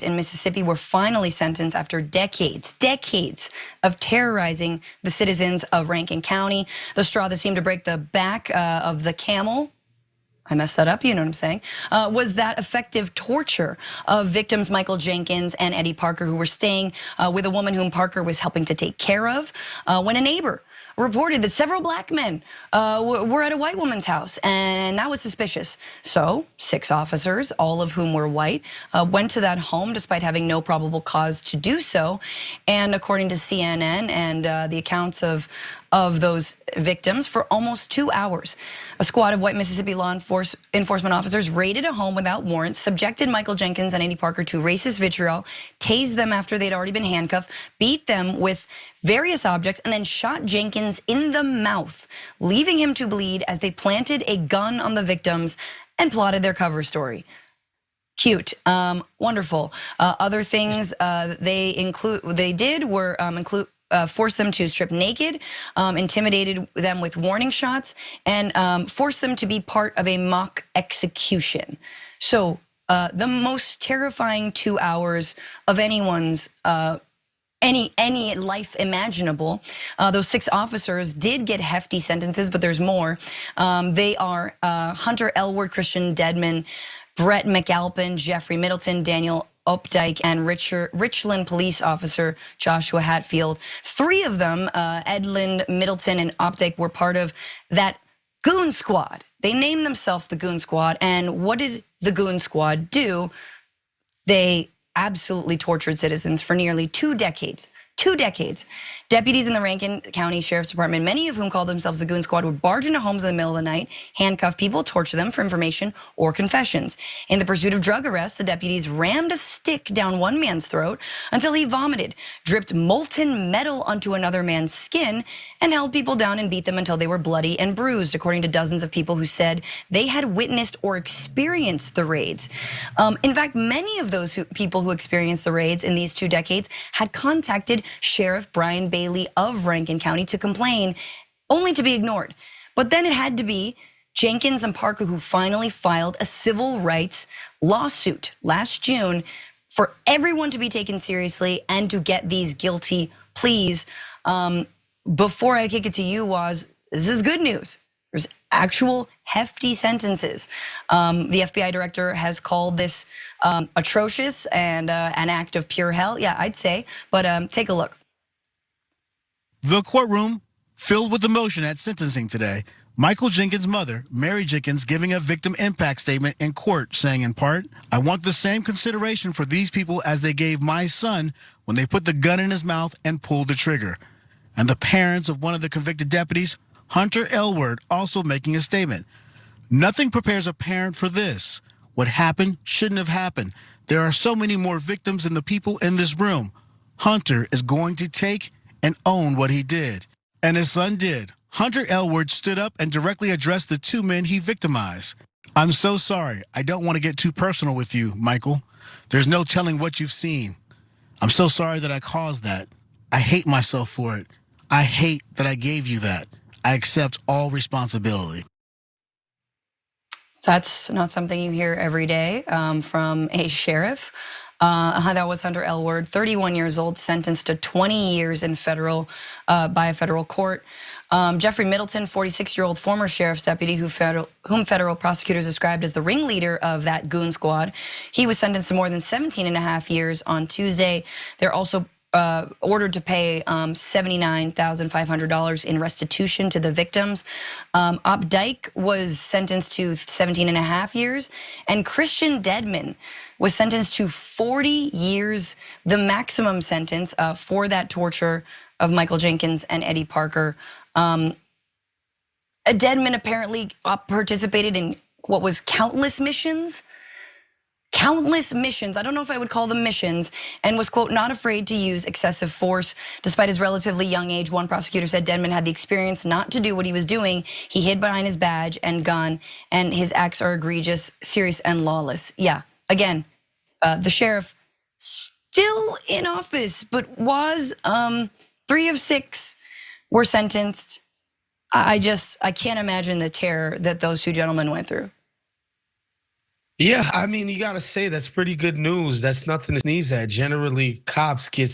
in Mississippi were finally sentenced after decades of terrorizing the citizens of Rankin County. The straw that seemed to break the back of the camel, I messed that up, you know what I'm saying, was that effective torture of victims Michael Jenkins and Eddie Parker, who were staying with a woman whom Parker was helping to take care of, when a neighbor reported that several black men were at a white woman's house, and that was suspicious. So 6 officers, all of whom were white, went to that home despite having no probable cause to do so. And according to CNN and the accounts of those victims, for almost 2 hours, a squad of white Mississippi law enforcement officers raided a home without warrants, subjected Michael Jenkins and Eddie Parker to racist vitriol, tased them after they'd already been handcuffed, beat them with various objects, and then shot Jenkins in the mouth, leaving him to bleed as they planted a gun on the victims and plotted their cover story. Cute, wonderful. Other things they did were force them to strip naked, intimidated them with warning shots, and forced them to be part of a mock execution. So the most terrifying 2 hours of anyone's any life imaginable. Those 6 officers did get hefty sentences, but there's more. They are Hunter Elward, Christian Dedman, Brett McAlpin, Jeffrey Middleton, Daniel Updike, and Richland police officer Joshua Hatfield. 3 of them, Edland, Middleton, and Updike, were part of that Goon Squad. They named themselves the Goon Squad, and what did the Goon Squad do? They absolutely tortured citizens for nearly 2 decades. 2 decades. Deputies in the Rankin County Sheriff's Department, many of whom called themselves the Goon Squad, would barge into homes in the middle of the night, handcuff people, torture them for information or confessions. In the pursuit of drug arrests, the deputies rammed a stick down one man's throat until he vomited, dripped molten metal onto another man's skin, and held people down and beat them until they were bloody and bruised, according to dozens of people who said they had witnessed or experienced the raids. In fact, many of those people who experienced the raids in these 2 decades had contacted Sheriff Brian Bailey of Rankin County to complain, only to be ignored. But then it had to be Jenkins and Parker who finally filed a civil rights lawsuit last June for everyone to be taken seriously and to get these guilty pleas. Before I kick it to you, Waz, this is good news. There's actual hefty sentences. The FBI director has called this atrocious and an act of pure hell. Yeah, I'd say, but take a look. The courtroom filled with emotion at sentencing today. Michael Jenkins' mother, Mary Jenkins, giving a victim impact statement in court, saying in part, "I want the same consideration for these people as they gave my son when they put the gun in his mouth and pulled the trigger." And the parents of one of the convicted deputies, Hunter Elward, also making a statement. "Nothing prepares a parent for this. What happened shouldn't have happened. There are so many more victims than the people in this room. Hunter is going to take and own what he did." And his son did. Hunter Elward stood up and directly addressed the 2 men he victimized. "I'm so sorry. I don't want to get too personal with you, Michael. There's no telling what you've seen. I'm so sorry that I caused that. I hate myself for it. I hate that I gave you that. I accept all responsibility." That's not something you hear every day from a sheriff. That was Hunter Elward, 31 years old, sentenced to 20 years in by a federal court. Jeffrey Middleton, 46-year-old former sheriff's deputy whom federal prosecutors described as the ringleader of that Goon Squad. He was sentenced to more than 17.5 years on Tuesday. They're also ordered to pay $79,500 in restitution to the victims. Updike was sentenced to 17.5 years, and Christian Dedman was sentenced to 40 years, the maximum sentence for that torture of Michael Jenkins and Eddie Parker. Dedman apparently participated in what was countless missions. I don't know if I would call them missions, and was, quote, not afraid to use excessive force. Despite his relatively young age, one prosecutor said Dedman had the experience not to do what he was doing. He hid behind his badge and gun, and his acts are egregious, serious, and lawless. Yeah, again, the sheriff still in office, but was 3 of 6 were sentenced. I can't imagine the terror that those 2 gentlemen went through. Yeah, I mean, you got to say that's pretty good news. That's nothing to sneeze at. Generally, cops get